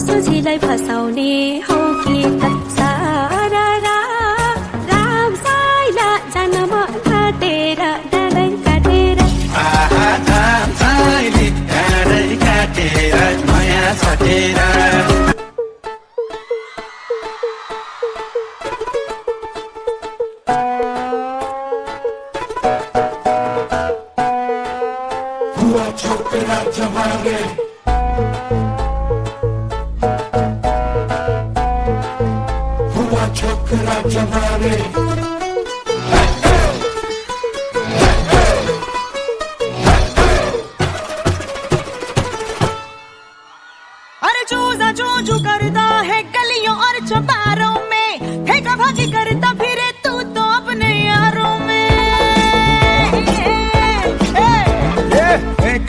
सोझीलाई फसाउने हौ कि कच्चा राम साइला जान मन काटेर डाँडै काटेर राम साइली डाँडै काटेर माया सटेर हुआ छोकरा जमाने हुआ छोकरा जमाने अरे चूजा चूचू करता है गलियों और चौबारों में, फेंका भागी करता फिरे तू तो अपने यारों में।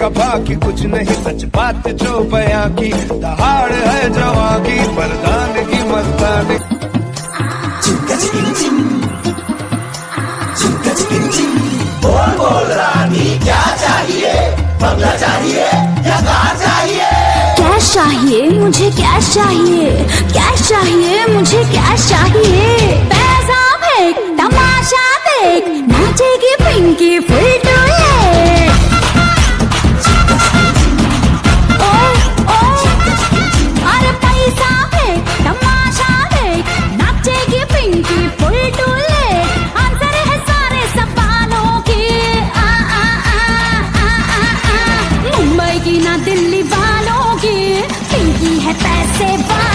कभा की कुछ नहीं सच बात जो बयां की, दहाड़ है जवां की मर्दान की मस्तानी। बोल बोल रानी क्या चाहिए, बंगला चाहिए या कार चाहिए? कैश चाहिए मुझे, कैश चाहिए, कैश चाहिए मुझे, कैश चाहिए। पैसा फेंक तमाशा देख, नाचेगी पिंकी फुल टू अरे पैसा फेंक तमाशा देख, नाचेगी पिंकी फुल टू आंसर है सारे सवालों के मुंबई की ना दिल्ली वालों की, पिंकी है पैसे वालों